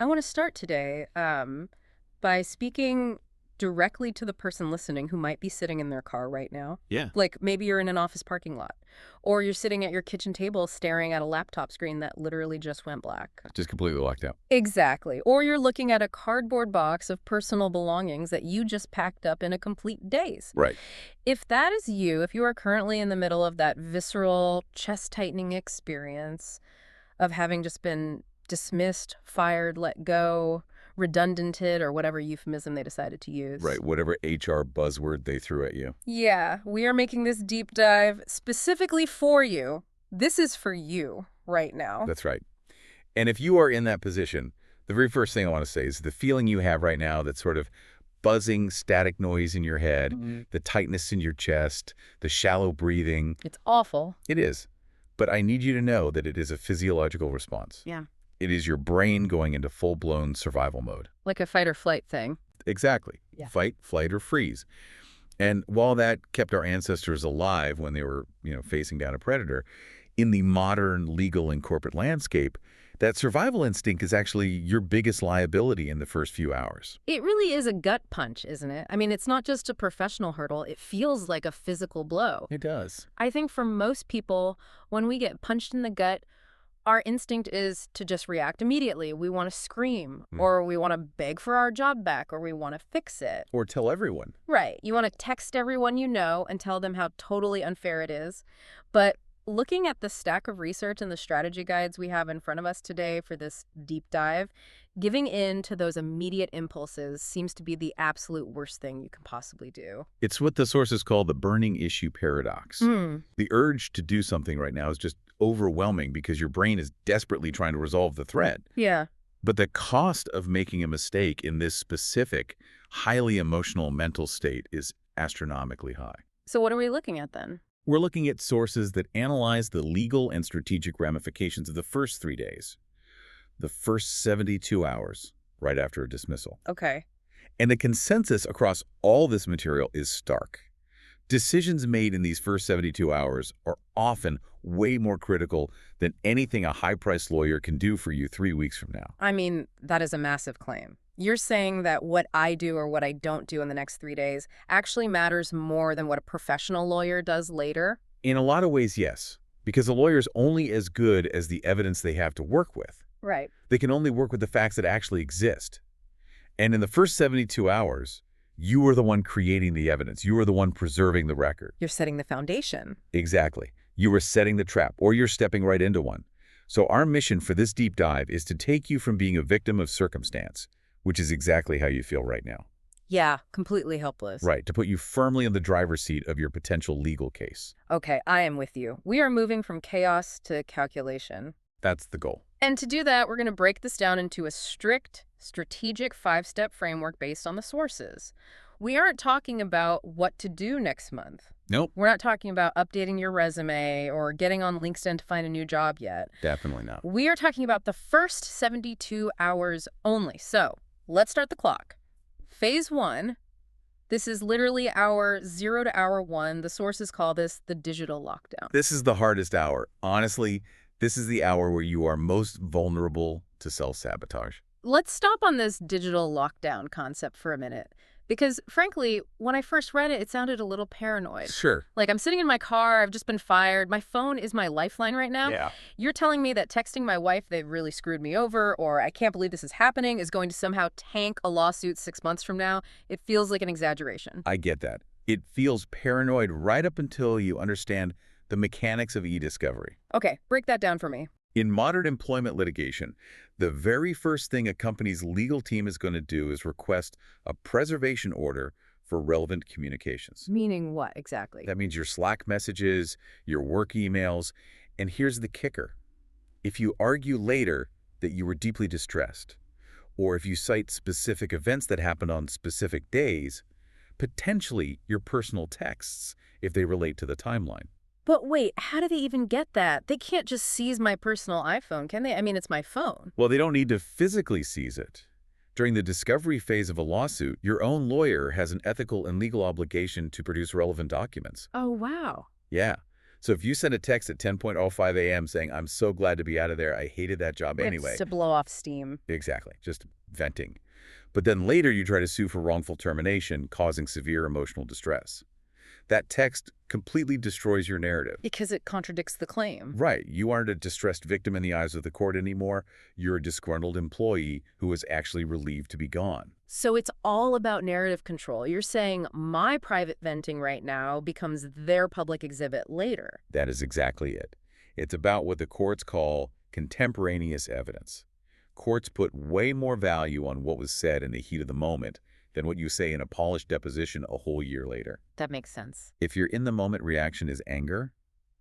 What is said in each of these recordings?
I want to start today by speaking directly to the person listening who might be sitting in their car right now. Yeah. Like maybe you're in an office parking lot, or you're sitting at your kitchen table staring at a laptop screen that literally just went black. Just completely locked out. Exactly. Or you're looking at a cardboard box of personal belongings that you just packed up in a complete daze. Right. If that is you, if you are currently in the middle of that visceral, chest-tightening experience of having just been dismissed, fired, let go, redundanted, or whatever euphemism they decided to use. Right. Whatever HR buzzword they threw at you. Yeah, we are making this deep dive specifically for you. This is for you right now. That's right. And if you are in that position, the very first thing I want to say is the feeling you have right now, that sort of buzzing static noise in your head, the tightness in your chest, the shallow breathing. It's awful. It is. But I need you to know that it is a physiological response. Yeah. It is your brain going into full-blown survival mode. Like a fight or flight thing. Exactly. Yeah. Fight, flight, or freeze. And while that kept our ancestors alive when they were, facing down a predator, in the modern legal and corporate landscape, that survival instinct is actually your biggest liability in the first few hours. It really is a gut punch, isn't it? I mean, it's not just a professional hurdle. It feels like a physical blow. It does. I think for most people, when we get punched in the gut, our instinct is to just react immediately. We want to scream, or we want to beg for our job back, or we want to fix it. Or tell everyone. Right. You want to text everyone you know and tell them how totally unfair it is. But looking at the stack of research and the strategy guides we have in front of us today for this deep dive, giving in to those immediate impulses seems to be the absolute worst thing you can possibly do. It's what the sources call the burning issue paradox. The urge to do something right now is just overwhelming because your brain is desperately trying to resolve the threat. Yeah. But the cost of making a mistake in this specific, highly emotional mental state is astronomically high. So what are we looking at then? We're looking at sources that analyze the legal and strategic ramifications of the first 3 days, the first 72 hours right after a dismissal. Okay. And the consensus across all this material is stark. Decisions made in these first 72 hours are often way more critical than anything a high-priced lawyer can do for you 3 weeks from now. I mean, that is a massive claim. You're saying that what I do or what I don't do in the next 3 days actually matters more than what a professional lawyer does later? In a lot of ways, yes, because a lawyer's only as good as the evidence they have to work with. Right. They can only work with the facts that actually exist. And in the first 72 hours, you are the one creating the evidence. You are the one preserving the record. You're setting the foundation. Exactly. You are setting the trap, or you're stepping right into one. So our mission for this deep dive is to take you from being a victim of circumstance, which is exactly how you feel right now. Yeah, completely helpless. Right, to put you firmly in the driver's seat of your potential legal case. Okay, I am with you. We are moving from chaos to calculation. That's the goal. And to do that, we're going to break this down into a strict, strategic 5-step framework based on the sources. We aren't talking about what to do next month. Nope. We're not talking about updating your resume or getting on LinkedIn to find a new job yet. Definitely not. We are talking about the first 72 hours only. So let's start the clock. Phase 1, this is literally hour 0 to hour 1. The sources call this the digital lockdown. This is the hardest hour. Honestly, this is the hour where you are most vulnerable to self-sabotage. Let's stop on this digital lockdown concept for a minute. Because, frankly, when I first read it, it sounded a little paranoid. Sure. Like, I'm sitting in my car, I've just been fired, my phone is my lifeline right now. Yeah. You're telling me that texting my wife they've really screwed me over, or I can't believe this is happening, is going to somehow tank a lawsuit 6 months from now? It feels like an exaggeration. I get that. It feels paranoid right up until you understand the mechanics of e-discovery. Okay, break that down for me. In modern employment litigation, the very first thing a company's legal team is going to do is request a preservation order for relevant communications. Meaning what exactly? That means your Slack messages, your work emails, and here's the kicker. If you argue later that you were deeply distressed, or if you cite specific events that happened on specific days, potentially your personal texts if they relate to the timeline. But wait, how do they even get that? They can't just seize my personal iPhone, can they? I mean, it's my phone. Well, they don't need to physically seize it. During the discovery phase of a lawsuit, your own lawyer has an ethical and legal obligation to produce relevant documents. Oh, wow. Yeah. So if you send a text at 10:05 a.m. saying, "I'm so glad to be out of there. I hated that job It's anyway." to blow off steam. Exactly. Just venting. But then later you try to sue for wrongful termination, causing severe emotional distress. That text completely destroys your narrative. Because it contradicts the claim. Right. You aren't a distressed victim in the eyes of the court anymore. You're a disgruntled employee who was actually relieved to be gone. So it's all about narrative control. You're saying my private venting right now becomes their public exhibit later. That is exactly it. It's about what the courts call contemporaneous evidence. Courts put way more value on what was said in the heat of the moment than what you say in a polished deposition a whole year later. That makes sense. If your in-the-moment reaction is anger,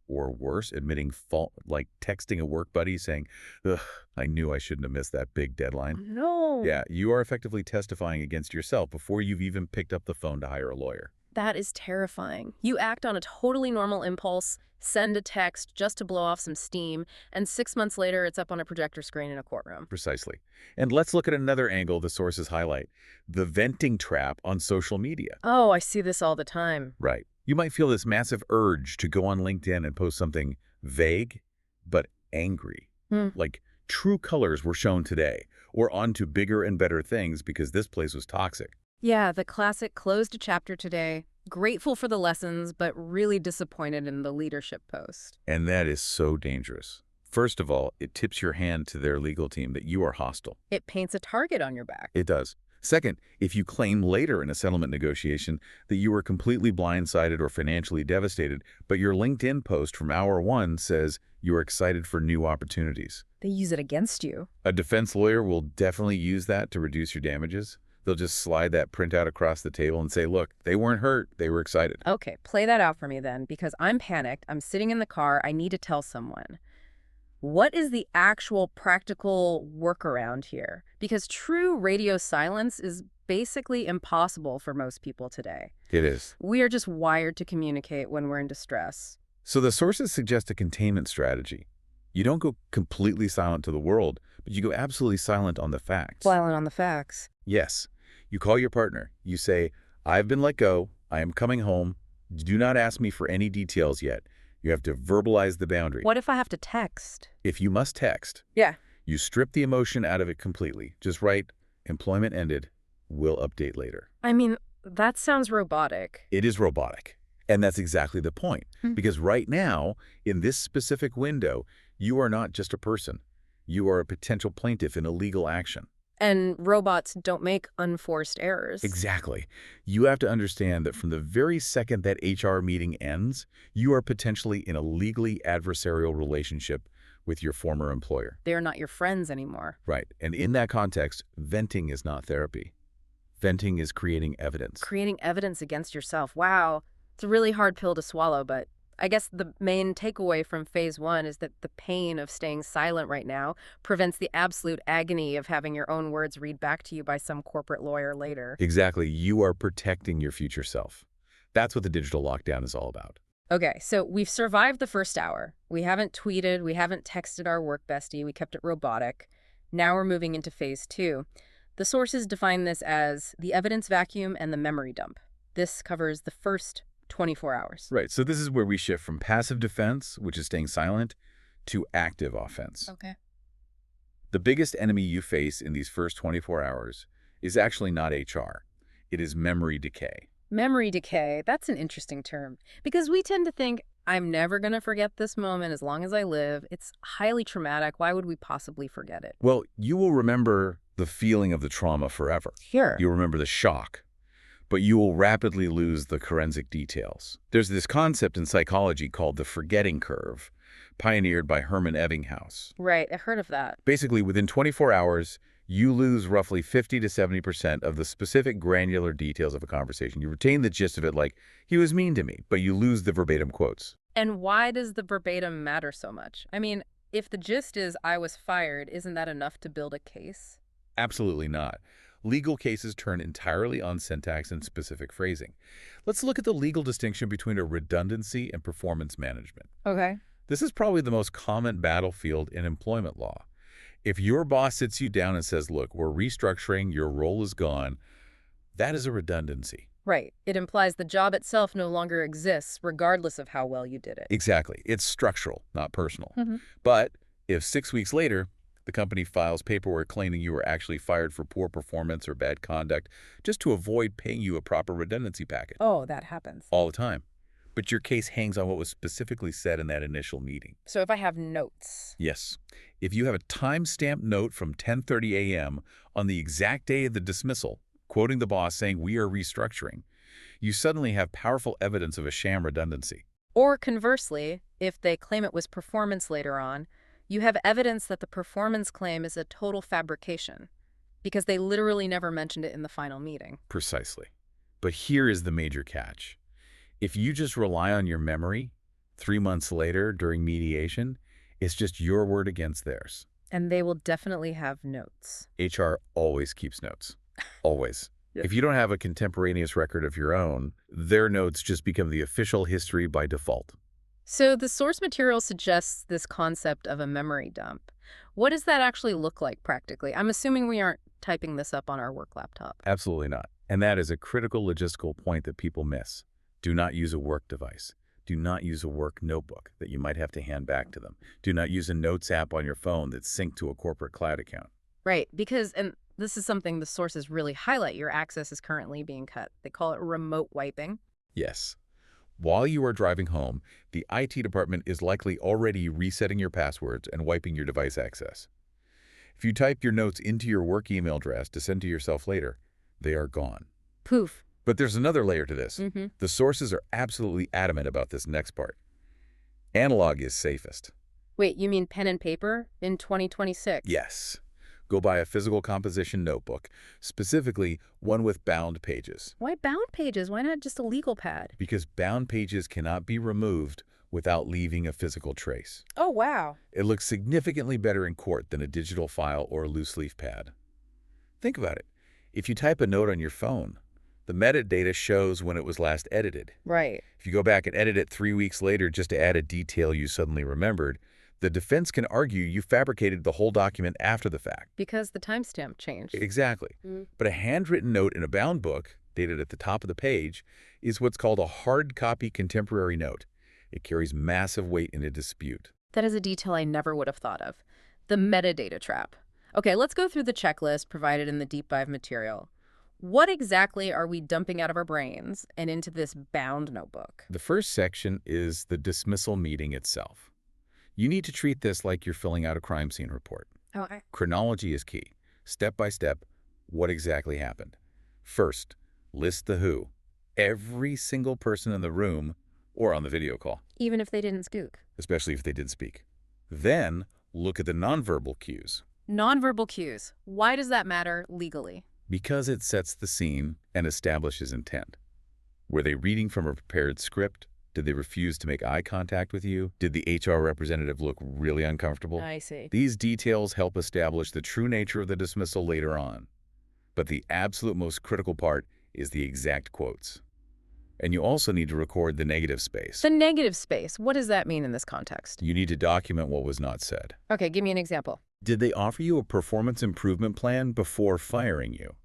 or worse, admitting fault, like texting a work buddy saying, "Ugh, I knew I shouldn't have missed that big deadline." No. Yeah, you are effectively testifying against yourself before you've even picked up the phone to hire a lawyer. That is terrifying. You act on a totally normal impulse, send a text just to blow off some steam, and 6 months later it's up on a projector screen in a courtroom. Precisely. And let's look at another angle the sources highlight, the venting trap on social media. Oh, I see this all the time. Right. You might feel this massive urge to go on LinkedIn and post something vague, but angry. Like, true colors were shown today, or on to bigger and better things because this place was toxic. Yeah, the classic closed a chapter today, grateful for the lessons, but really disappointed in the leadership post. And that is so dangerous. First of all, it tips your hand to their legal team that you are hostile. It paints a target on your back. It does. Second, if you claim later in a settlement negotiation that you were completely blindsided or financially devastated, but your LinkedIn post from hour one says you are excited for new opportunities. They use it against you. A defense lawyer will definitely use that to reduce your damages. They'll just slide that printout across the table and say, look, they weren't hurt, they were excited. Okay, play that out for me then, because I'm panicked, I'm sitting in the car, I need to tell someone. What is the actual practical workaround here? Because true radio silence is basically impossible for most people today. It is. We are just wired to communicate when we're in distress. So the sources suggest a containment strategy. You don't go completely silent to the world, but you go absolutely silent on the facts. Silent on the facts. Yes. You call your partner. You say, I've been let go. I am coming home. Do not ask me for any details yet. You have to verbalize the boundary. What if I have to text? If you must text, Yeah. you strip the emotion out of it completely. Just write, employment ended. We'll update later. I mean, that sounds robotic. It is robotic. And that's exactly the point. Because right now, in this specific window, you are not just a person. You are a potential plaintiff in a legal action. And robots don't make unforced errors. Exactly. You have to understand that from the very second that HR meeting ends, you are potentially in a legally adversarial relationship with your former employer. They're not your friends anymore. Right. And in that context, venting is not therapy. Venting is creating evidence. Creating evidence against yourself. Wow. It's a really hard pill to swallow, but I guess the main takeaway from phase one is that the pain of staying silent right now prevents the absolute agony of having your own words read back to you by some corporate lawyer later. Exactly. You are protecting your future self. That's what the digital lockdown is all about. Okay, so we've survived the first hour. We haven't tweeted, we haven't texted our work bestie, we kept it robotic. Now we're moving into phase two. The sources define this as the evidence vacuum and the memory dump. This covers the first 24 hours. Right. So this is where we shift from passive defense, which is staying silent, to active offense. Okay. The biggest enemy you face in these first 24 hours is actually not HR. It is memory decay. Memory decay, that's an interesting term, because we tend to think, I'm never going to forget this moment as long as I live. It's highly traumatic. Why would we possibly forget it? Well, you will remember the feeling of the trauma forever. Sure. You'll remember the shock, but you will rapidly lose the forensic details. There's this concept in psychology called the forgetting curve, pioneered by Hermann Ebbinghaus. Right, I heard of that. Basically, within 24 hours, you lose roughly 50 to 70% of the specific granular details of a conversation. You retain the gist of it, like, he was mean to me, but you lose the verbatim quotes. And why does the verbatim matter so much? I mean, if the gist is I was fired, isn't that enough to build a case? Absolutely not. Legal cases turn entirely on syntax and specific phrasing. Let's look at the legal distinction between a redundancy and performance management. Okay. This is probably the most common battlefield in employment law. If your boss sits you down and says, look, we're restructuring, your role is gone, that is a redundancy. Right. It implies the job itself no longer exists, regardless of how well you did it. Exactly. It's structural, not personal. Hmm. But if 6 weeks later, the company files paperwork claiming you were actually fired for poor performance or bad conduct just to avoid paying you a proper redundancy package. Oh, that happens. All the time. But your case hangs on what was specifically said in that initial meeting. So if I have notes. Yes. If you have a time-stamped note from 10:30 a.m. on the exact day of the dismissal, quoting the boss saying we are restructuring, you suddenly have powerful evidence of a sham redundancy. Or conversely, if they claim it was performance later on, you have evidence that the performance claim is a total fabrication because they literally never mentioned it in the final meeting. Precisely. But here is the major catch. If you just rely on your memory, 3 months later during mediation, it's just your word against theirs. And they will definitely have notes. HR always keeps notes. Always. Yep. If you don't have a contemporaneous record of your own, their notes just become the official history by default. So the source material suggests this concept of a memory dump. What does that actually look like practically? I'm assuming we aren't typing this up on our work laptop. Absolutely not. And that is a critical logistical point that people miss. Do not use a work device. Do not use a work notebook that you might have to hand back to them. Do not use a notes app on your phone that's synced to a corporate cloud account. Right, because, and this is something the sources really highlight, your access is currently being cut. They call it remote wiping. Yes. While you are driving home, the IT department is likely already resetting your passwords and wiping your device access. If you type your notes into your work email address to send to yourself later, they are gone. Poof. But there's another layer to this. Mm-hmm. The sources are absolutely adamant about this next part. Analog is safest. Wait, you mean pen and paper in 2026? Yes. Go buy a physical composition notebook, specifically one with bound pages. Why bound pages? Why not just a legal pad? Because bound pages cannot be removed without leaving a physical trace. Oh, wow. It looks significantly better in court than a digital file or a loose leaf pad. Think about it. If you type a note on your phone, the metadata shows when it was last edited. Right. If you go back and edit it 3 weeks later just to add a detail you suddenly remembered, the defense can argue you fabricated the whole document after the fact. Because the timestamp changed. Exactly. But a handwritten note in a bound book, dated at the top of the page, is what's called a hard copy contemporary note. It carries massive weight in a dispute. That is a detail I never would have thought of. The metadata trap. Okay, let's go through the checklist provided in the deep dive material. What exactly are we dumping out of our brains and into this bound notebook? The first section is the dismissal meeting itself. You need to treat this like you're filling out a crime scene report. Okay. Chronology is key. Step by step, what exactly happened. First, list the who. Every single person in the room or on the video call, Even if they didn't spook. especially if they did speak. Then, look at the nonverbal cues, Nonverbal cues. Why does that matter legally? because it sets the scene and establishes intent. Were they reading from a prepared script? Did they refuse to make eye contact with you? Did the HR representative look really uncomfortable? I see. These details help establish the true nature of the dismissal later on. But the absolute most critical part is the exact quotes. And you also need to record the negative space. The negative space. What does that mean in this context? You need to document what was not said. Okay, give me an example. Did they offer you a performance improvement plan before firing you?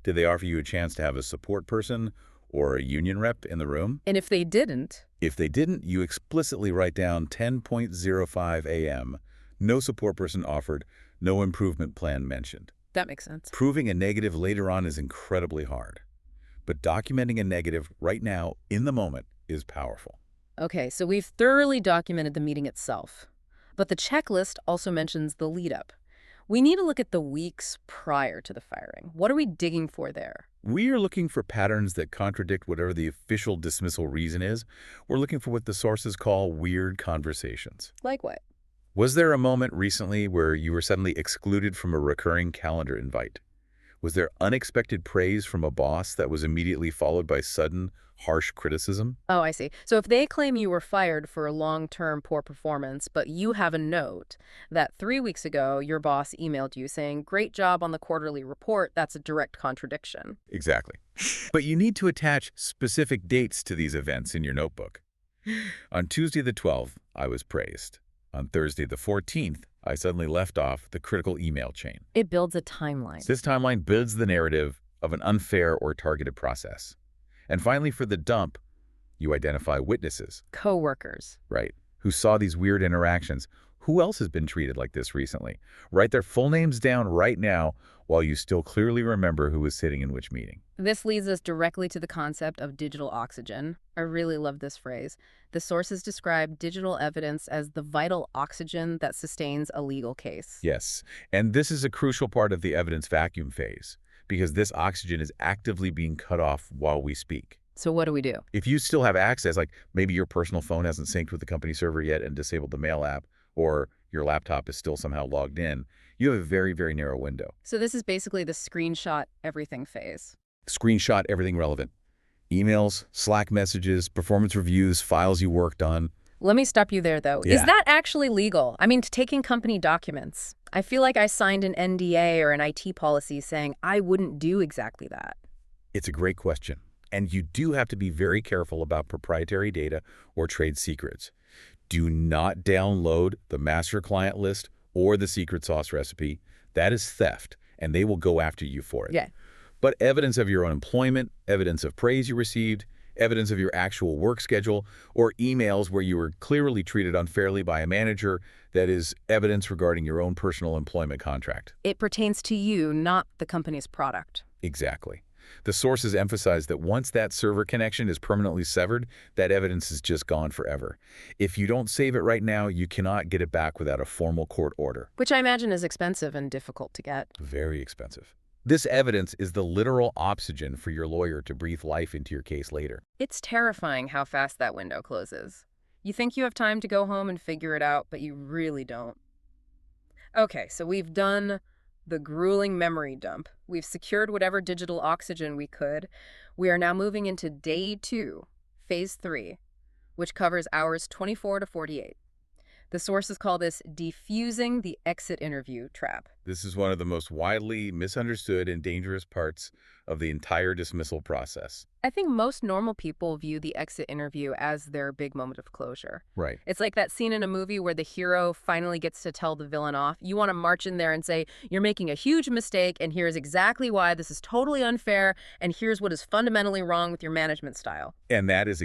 Did they offer you a chance to have a support person or a union rep in the room? And if they didn't, If they didn't, you explicitly write down 10:05 a.m., no support person offered, no improvement plan mentioned. that makes sense. Proving a negative later on is incredibly hard. But documenting a negative right now, in the moment, is powerful. Okay, so we've thoroughly documented the meeting itself. But the checklist also mentions the lead-up. We need to look at the weeks prior to the firing. What are we digging for there? We are looking for patterns that contradict whatever the official dismissal reason is. We're looking for what the sources call weird conversations. Like what? Was there a moment recently where you were suddenly excluded from a recurring calendar invite? Was there unexpected praise from a boss that was immediately followed by sudden, harsh criticism? Oh, I see. So if they claim you were fired for a long-term poor performance, but you have a note that 3 weeks ago your boss emailed you saying, great job on the quarterly report, that's a direct contradiction. Exactly. But you need to attach specific dates to these events in your notebook. On Tuesday the 12th, I was praised. On Thursday the 14th, I suddenly left off the critical email chain. It builds a timeline. This timeline builds the narrative of an unfair or targeted process. And finally, for the dump, you identify witnesses, Coworkers. right, who saw these weird interactions. Who else has been treated like this recently? Write their full names down right now while you still clearly remember who was sitting in which meeting. This leads us directly to the concept of digital oxygen. I really love this phrase. The sources describe digital evidence as the vital oxygen that sustains a legal case. Yes, and this is a crucial part of the evidence vacuum phase, because this oxygen is actively being cut off while we speak. So what do we do? If you still have access, like maybe your personal phone hasn't synced with the company server yet and disabled the mail app, or your laptop is still somehow logged in, you have a very, very narrow window. So this is basically the screenshot everything phase. Screenshot everything relevant. Emails, Slack messages, performance reviews, files you worked on. Let me stop you there, though. Yeah. Is that actually legal? I mean, taking company documents. I feel like I signed an NDA or an IT policy saying I wouldn't do exactly that. It's a great question. And you do have to be very careful about proprietary data or trade secrets. Do not download the master client list or the secret sauce recipe. That is theft, and they will go after you for it. Yeah. But evidence of your own employment, evidence of praise you received, evidence of your actual work schedule, or emails where you were clearly treated unfairly by a manager, that is evidence regarding your own personal employment contract. It pertains to you, not the company's product. Exactly. The sources emphasize that once that server connection is permanently severed, that evidence is just gone forever. If you don't save it right now, you cannot get it back without a formal court order. Which I imagine is expensive and difficult to get. Very expensive. This evidence is the literal oxygen for your lawyer to breathe life into your case later. It's terrifying how fast that window closes. You think you have time to go home and figure it out, but you really don't. Okay, so we've done the grueling memory dump. We've secured whatever digital oxygen we could. We are now moving into day 2, phase 3, which covers hours 24 to 48. The sources call this defusing the exit interview trap. This is one of the most widely misunderstood and dangerous parts of the entire dismissal process. I think most normal people view the exit interview as their big moment of closure. Right. It's like that scene in a movie where the hero finally gets to tell the villain off. You want to march in there and say, you're making a huge mistake, and here's exactly why this is totally unfair, and here's what is fundamentally wrong with your management style. And that is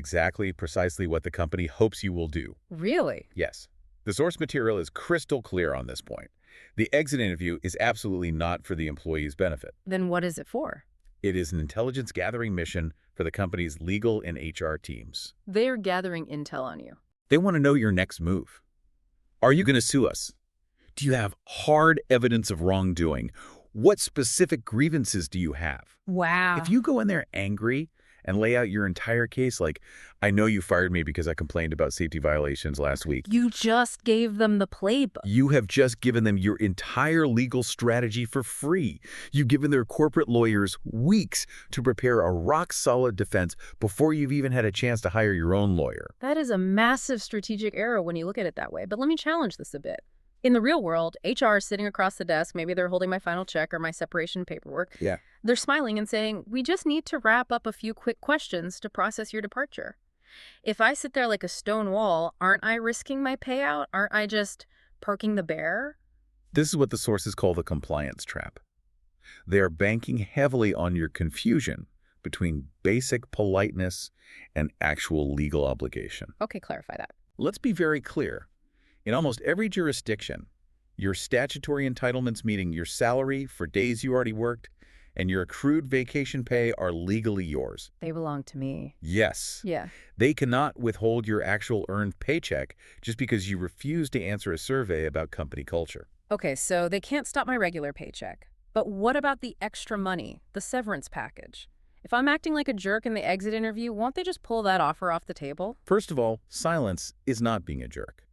precisely what the company hopes you will do. Really? Yes. The source material is crystal clear on this point. The exit interview is absolutely not for the employee's benefit. Then what is it for? It is an intelligence gathering mission for the company's legal and HR teams. They're gathering intel on you. They want to know your next move. Are you going to sue us? Do you have hard evidence of wrongdoing? What specific grievances do you have? Wow. If you go in there angry and lay out your entire case like, I know you fired me because I complained about safety violations last week. You just gave them the playbook. You have just given them your entire legal strategy for free. You've given their corporate lawyers weeks to prepare a rock-solid defense before you've even had a chance to hire your own lawyer. That is a massive strategic error when you look at it that way. But let me challenge this a bit. In the real world, HR is sitting across the desk. Maybe they're holding my final check or my separation paperwork. Yeah. They're smiling and saying, we just need to wrap up a few quick questions to process your departure. If I sit there like a stone wall, aren't I risking my payout? Aren't I just parking the bear? This is what the sources call the compliance trap. They are banking heavily on your confusion between basic politeness and actual legal obligation. Okay, clarify that. Let's be very clear. In almost every jurisdiction, your statutory entitlements, meaning your salary for days you already worked, and your accrued vacation pay are legally yours. They belong to me. Yes. Yeah. They cannot withhold your actual earned paycheck just because you refuse to answer a survey about company culture. Okay, so they can't stop my regular paycheck. But what about the extra money, the severance package? If I'm acting like a jerk in the exit interview, won't they just pull that offer off the table? First of all, silence is not being a jerk.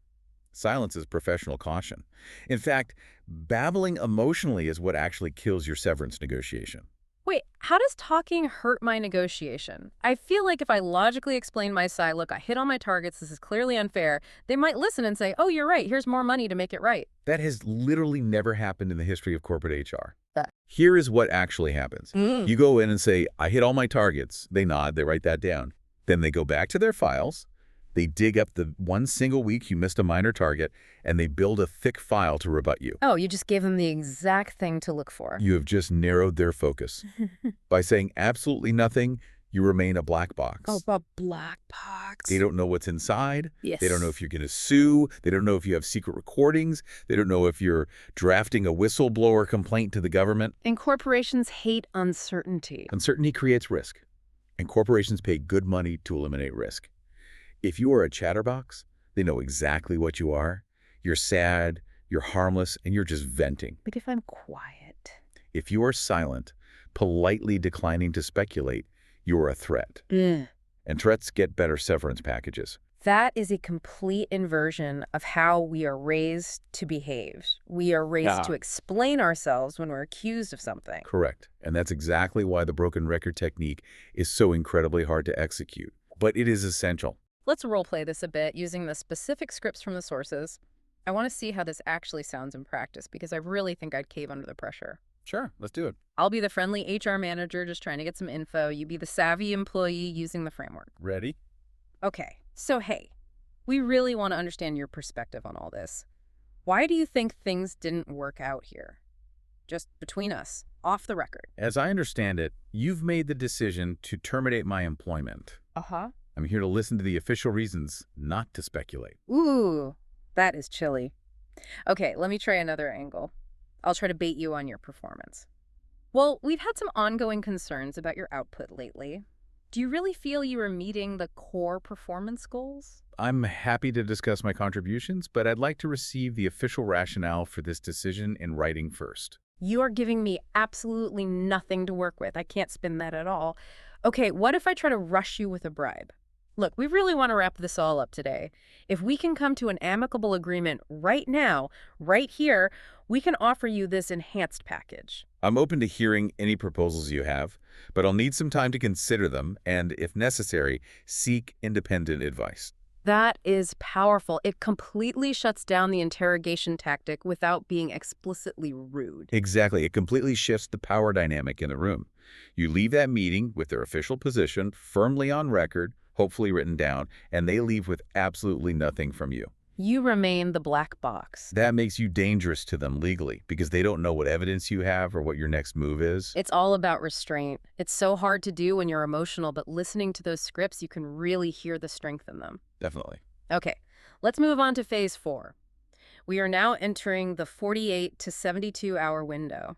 Silence is professional caution. In fact, babbling emotionally is what actually kills your severance negotiation. Wait, how does talking hurt my negotiation? I feel like if I logically explain my side, look, I hit all my targets, this is clearly unfair, they might listen and say, oh, you're right, here's more money to make it right. That has literally never happened in the history of corporate HR. That. Here is what actually happens. You go in and say, I hit all my targets. They nod, they write that down. Then they go back to their files. They dig up the one single week you missed a minor target, and they build a thick file to rebut you. Oh, you just gave them the exact thing to look for. You have just narrowed their focus. By saying absolutely nothing, You remain a black Oh, box. but black They box. don't know what's inside. They don't know if Yes. you're going to sue. They don't know if you have secret recordings. They don't know if you're drafting a whistleblower complaint to the government. And corporations hate uncertainty. Uncertainty creates risk, and corporations pay good money to eliminate risk. If you are a chatterbox, they know exactly what you are. You're sad, you're harmless, and you're just venting. But if I'm quiet. If you are silent, politely declining to speculate, you are a threat. Ugh. And threats get better severance packages. That is a complete inversion of how we are raised to behave. We are raised Yeah. to explain ourselves when we're accused of something. Correct. And that's exactly why the broken record technique is so incredibly hard to execute. But it is essential. Let's roleplay this a bit using the specific scripts from the sources. I want to see how this actually sounds in practice because I really think I'd cave under the pressure. Sure, let's do it. I'll be the friendly HR manager just trying to get some info. You be the savvy employee using the framework. Ready? Okay, so hey, we really want to understand your perspective on all this. Why do you think things didn't work out here? Just between us, off the record. As I understand it, you've made the decision to terminate my employment. Uh-huh. I'm here to listen to the official reasons, not to speculate. Ooh, that is chilly. Okay, let me try another angle. I'll try to bait you on your performance. Well, we've had some ongoing concerns about your output lately. Do you really feel you are meeting the core performance goals? I'm happy to discuss my contributions, but I'd like to receive the official rationale for this decision in writing first. You are giving me absolutely nothing to work with. I can't spin that at all. Okay, what if I try to rush you with a bribe? Look, we really want to wrap this all up today. If we can come to an amicable agreement right now, right here, we can offer you this enhanced package. I'm open to hearing any proposals you have, but I'll need some time to consider them and, if necessary, seek independent advice. That is powerful. It completely shuts down the interrogation tactic without being explicitly rude. Exactly. It completely shifts the power dynamic in the room. You leave that meeting with their official position firmly on record, hopefully written down, and they leave with absolutely nothing from you. You remain the black box. That makes you dangerous to them legally because they don't know what evidence you have or what your next move is. It's all about restraint. It's so hard to do when you're emotional, but listening to those scripts, you can really hear the strength in them. Definitely. Okay, let's move on to phase 4. We are now entering the 48 to 72-hour window.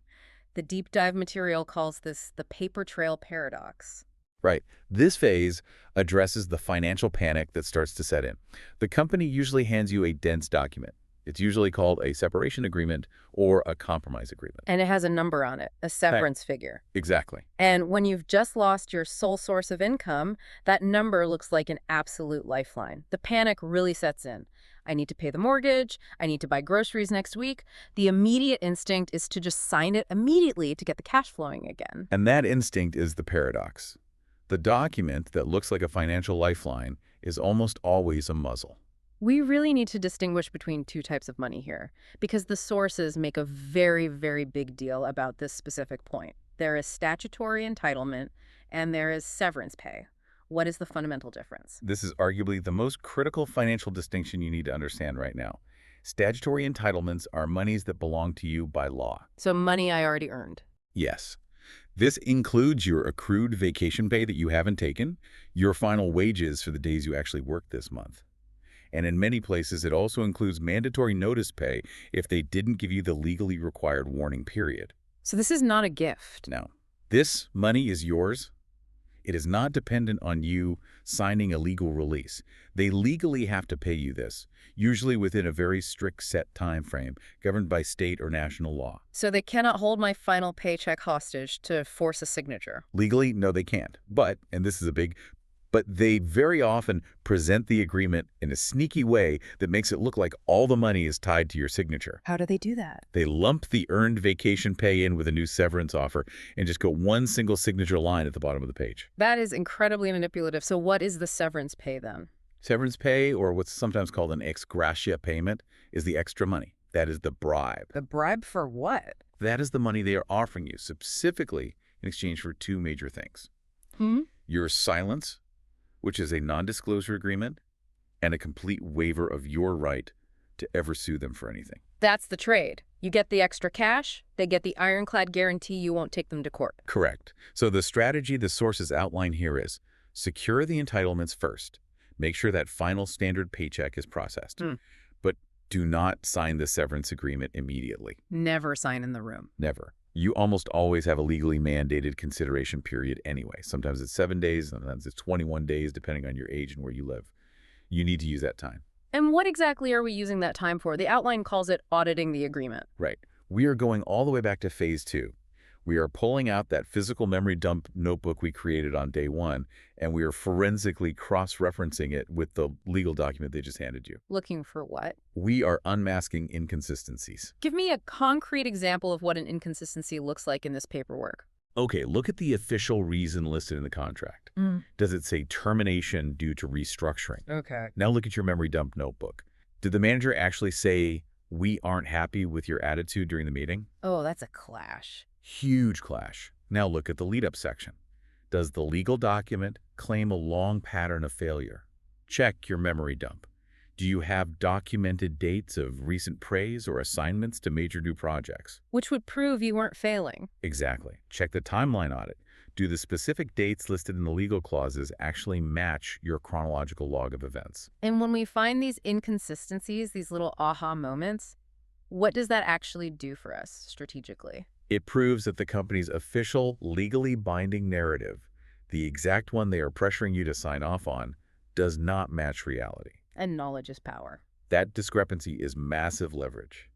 The deep dive material calls this the paper trail paradox. Right. This phase addresses the financial panic that starts to set in. The company usually hands you a dense document. It's usually called a separation agreement or a compromise agreement. And it has a number on it, a severance figure. Exactly. And when you've just lost your sole source of income, that number looks like an absolute lifeline. The panic really sets in. I need to pay the mortgage. I need to buy groceries next week. The immediate instinct is to just sign it immediately to get the cash flowing again. And that instinct is the paradox. The document that looks like a financial lifeline is almost always a muzzle. We really need to distinguish between two types of money here, because the sources make a very, very big deal about this specific point. There is statutory entitlement, and there is severance pay. What is the fundamental difference? This is arguably the most critical financial distinction you need to understand right now. Statutory entitlements are monies that belong to you by law. So money I already earned. Yes. This includes your accrued vacation pay that you haven't taken, your final wages for the days you actually worked this month. And in many places, it also includes mandatory notice pay if they didn't give you the legally required warning period. So this is not a gift. Now, this money is yours. It is not dependent on you signing a legal release. They legally have to pay you this, usually within a very strict set time frame governed by state or national law. So they cannot hold my final paycheck hostage to force a signature. Legally, no, they can't. But, and this is a big but, they very often present the agreement in a sneaky way that makes it look like all the money is tied to your signature. How do they do that? They lump the earned vacation pay in with a new severance offer and just go one single signature line at the bottom of the page. That is incredibly manipulative. So what is the severance pay then? Severance pay, or what's sometimes called an ex gratia payment, is the extra money. That is the bribe. The bribe for what? That is the money they are offering you, specifically in exchange for two major things. Your silence, which is a non-disclosure agreement, and a complete waiver of your right to ever sue them for anything. That's the trade. You get the extra cash, they get the ironclad guarantee you won't take them to court. Correct. So the strategy the sources outline here is secure the entitlements first. Make sure that final standard paycheck is processed. But do not sign the severance agreement immediately. Never sign in the room. Never. You almost always have a legally mandated consideration period anyway. Sometimes it's 7 days, sometimes it's 21 days, depending on your age and where you live. You need to use that time. And what exactly are we using that time for? The outline calls it auditing the agreement. Right. We are going all the way back to phase 2. We are pulling out that physical memory dump notebook we created on day 1, and we are forensically cross-referencing it with the legal document they just handed you. Looking for what? We are unmasking inconsistencies. Give me a concrete example of what an inconsistency looks like in this paperwork. Okay, look at the official reason listed in the contract. Does it say termination due to restructuring? Okay. Now look at your memory dump notebook. Did the manager actually say, "We aren't happy with your attitude during the meeting"? Oh, that's a clash. Huge clash. Now look at the lead-up section. Does the legal document claim a long pattern of failure? Check your memory dump. Do you have documented dates of recent praise or assignments to major new projects? Which would prove you weren't failing. Exactly. Check the timeline audit. Do the specific dates listed in the legal clauses actually match your chronological log of events? And when we find these inconsistencies, these little aha moments, what does that actually do for us strategically? It proves that the company's official, legally binding narrative, the exact one they are pressuring you to sign off on, does not match reality. And knowledge is power. That discrepancy is massive leverage.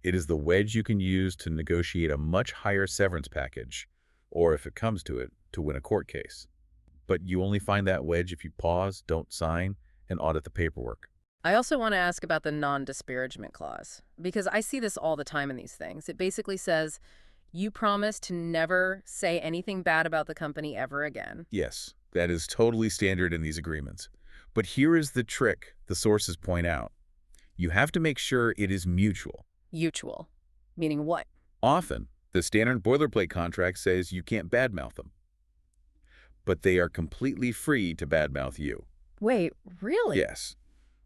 It is the wedge you can use to negotiate a much higher severance package, or if it comes to it, to win a court case. But you only find that wedge if you pause, don't sign, and audit the paperwork. I also want to ask about the non-disparagement clause, because I see this all the time in these things. It basically says, you promise to never say anything bad about the company ever again. Yes, that is totally standard in these agreements. But here is the trick the sources point out. You have to make sure it is mutual. Mutual. Meaning what? Often, the standard boilerplate contract says you can't badmouth them. But they are completely free to badmouth you. Wait, really? Yes.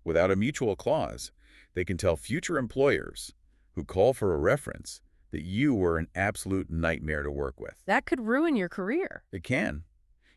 Without a mutual clause, they can tell future employers who call for a reference that you were an absolute nightmare to work with. That could ruin your career. It can.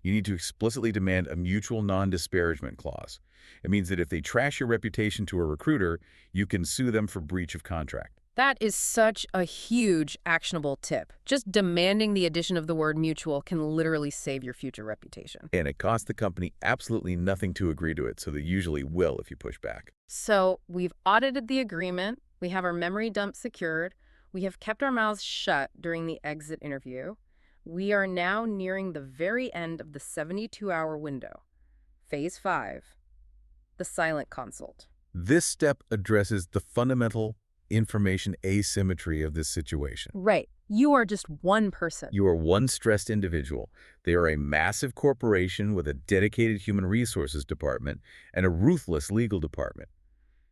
You need to explicitly demand a mutual non-disparagement clause. It means that if they trash your reputation to a recruiter, you can sue them for breach of contract. That is such a huge actionable tip. Just demanding the addition of the word mutual can literally save your future reputation. And it costs the company absolutely nothing to agree to it, so they usually will if you push back. So we've audited the agreement, we have our memory dump secured, we have kept our mouths shut during the exit interview. We are now nearing the very end of the 72-hour window. Phase 5, the silent consult. This step addresses the fundamental information asymmetry of this situation. Right. You are just one person. You are one stressed individual. They are a massive corporation with a dedicated human resources department and a ruthless legal department.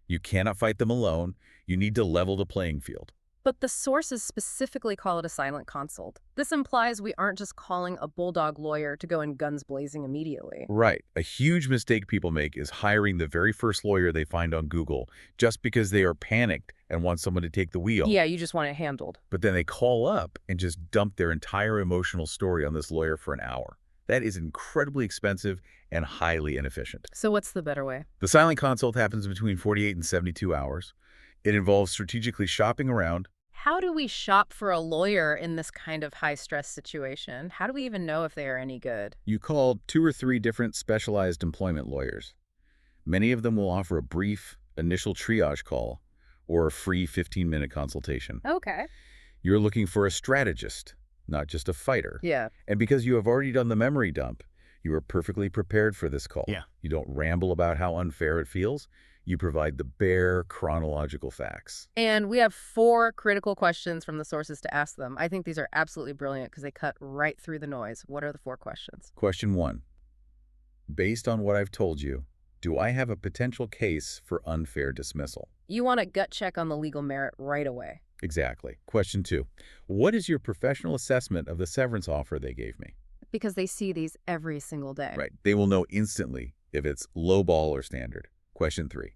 You cannot fight them alone. You need to level the playing field. But the sources specifically call it a silent consult. This implies we aren't just calling a bulldog lawyer to go in guns blazing immediately. Right. A huge mistake people make is hiring the very first lawyer they find on Google just because they are panicked and want someone to take the wheel. Yeah, you just want it handled. But then they call up and just dump their entire emotional story on this lawyer for an hour. That is incredibly expensive and highly inefficient. So what's the better way? The silent consult happens between 48 and 72 hours. It involves strategically shopping around. How do we shop for a lawyer in this kind of high-stress situation? How do we even know if they are any good? You call 2 or 3 different specialized employment lawyers. Many of them will offer a brief initial triage call or a free 15-minute consultation. Okay. You're looking for a strategist, not just a fighter. Yeah. And because you have already done the memory dump, you are perfectly prepared for this call. Yeah. You don't ramble about how unfair it feels. You provide the bare chronological facts. And we have 4 critical questions from the sources to ask them. I think these are absolutely brilliant because they cut right through the noise. What are the 4 questions? Question 1. Based on what I've told you, do I have a potential case for unfair dismissal? You want a gut check on the legal merit right away. Exactly. Question 2. What is your professional assessment of the severance offer they gave me? Because they see these every single day. Right. They will know instantly if it's lowball or standard. Question 3.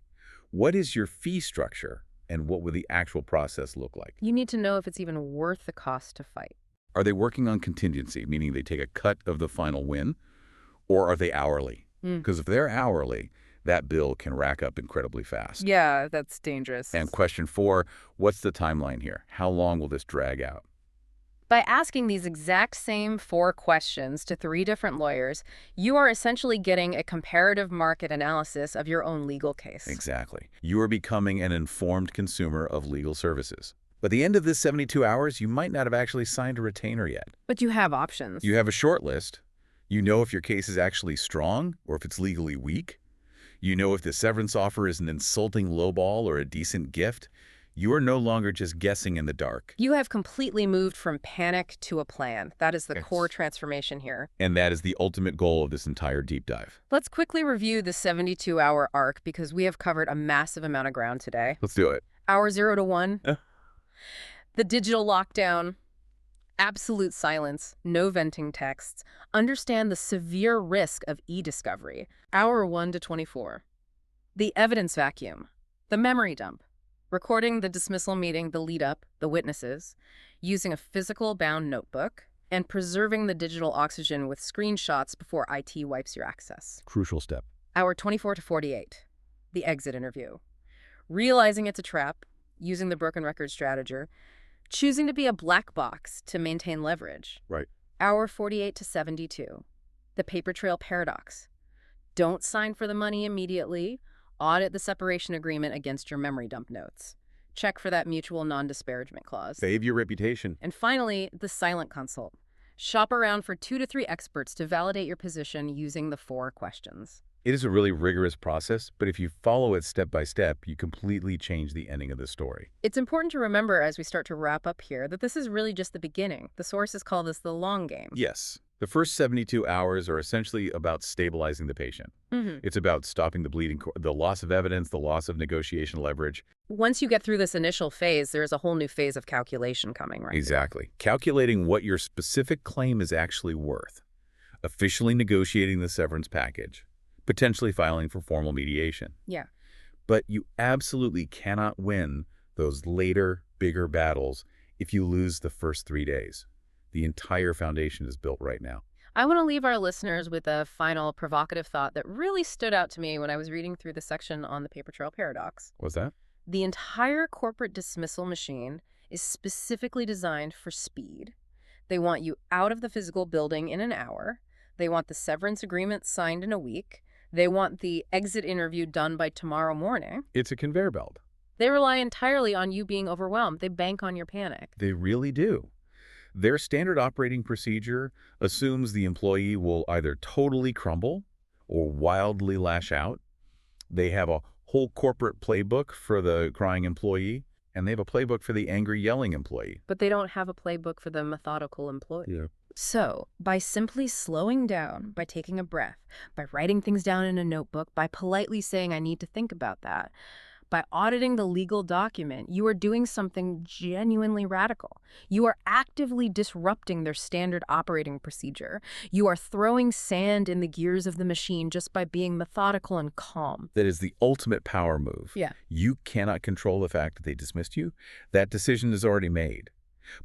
What is your fee structure And what would the actual process look like? You need to know if it's even worth the cost to fight. Are they working on contingency, meaning they take a cut of the final win, or are they hourly? Mm. Because if they're hourly, that bill can rack up incredibly fast. Yeah, that's dangerous. And question 4, what's the timeline here? How long will this drag out? By asking these exact same 4 questions to 3 different lawyers, you are essentially getting a comparative market analysis of your own legal case. Exactly. You are becoming an informed consumer of legal services. By the end of this 72 hours, you might not have actually signed a retainer yet. But you have options. You have a short list. You know if your case is actually strong or if it's legally weak. You know if the severance offer is an insulting lowball or a decent gift. You are no longer just guessing in the dark. You have completely moved from panic to a plan. That is the Yes. core transformation here. And that is the ultimate goal of this entire deep dive. Let's quickly review the 72-hour arc because we have covered a massive amount of ground today. Let's do it. Hour 0 to 1, the digital lockdown, absolute silence, no venting texts, understand the severe risk of e-discovery. Hour 1 to 24, the evidence vacuum, the memory dump, recording the dismissal meeting, the lead-up, the witnesses, using a physical bound notebook, and preserving the digital oxygen with screenshots before IT wipes your access. Crucial step. Hour 24 to 48, the exit interview, realizing it's a trap, using the broken record strategy, choosing to be a black box to maintain leverage. Right. Hour 48 to 72, the paper trail paradox. Don't sign for the money immediately. Audit the separation agreement against your memory dump notes. Check for that mutual non-disparagement clause. Save your reputation. And finally, the silent consult. Shop around for 2 to 3 experts to validate your position using the 4 questions. It is a really rigorous process, but if you follow it step by step, you completely change the ending of the story. It's important to remember as we start to wrap up here that this is really just the beginning. The sources call this the long game. Yes. The first 72 hours are essentially about stabilizing the patient. It's about stopping the bleeding, the loss of evidence, the loss of negotiation leverage. Once you get through this initial phase, there's a whole new phase of calculation coming, right? Exactly. Calculating what your specific claim is actually worth. Officially negotiating the severance package. Potentially filing for formal mediation. Yeah. But you absolutely cannot win those later, bigger battles if you lose the first 3 days. The entire foundation is built right now. I want to leave our listeners with a final provocative thought that really stood out to me when I was reading through the section on the paper trail paradox. What's that? The entire corporate dismissal machine is specifically designed for speed. They want you out of the physical building in an hour. They want the severance agreement signed in a week. They want the exit interview done by tomorrow morning. It's a conveyor belt. They rely entirely on you being overwhelmed. They bank on your panic. They really do. Their standard operating procedure assumes the employee will either totally crumble or wildly lash out. They have a whole corporate playbook for the crying employee, and they have a playbook for the angry yelling employee. But they don't have a playbook for the methodical employee. Yeah. So, by simply slowing down, by taking a breath, by writing things down in a notebook, by politely saying, I need to think about that, by auditing the legal document, you are doing something genuinely radical. You are actively disrupting their standard operating procedure. You are throwing sand in the gears of the machine just by being methodical and calm. That is the ultimate power move. Yeah. You cannot control the fact that they dismissed you. That decision is already made.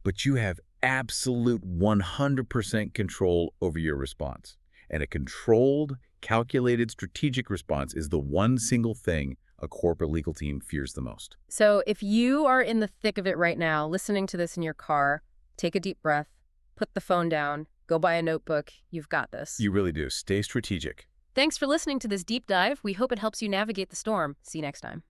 But you have absolute 100% control over your response. And a controlled, calculated, strategic response is the one single thing a corporate legal team fears the most. So if you are in the thick of it right now, listening to this in your car, take a deep breath, put the phone down, go buy a notebook. You've got this. You really do. Stay strategic. Thanks for listening to this deep dive. We hope it helps you navigate the storm. See you next time.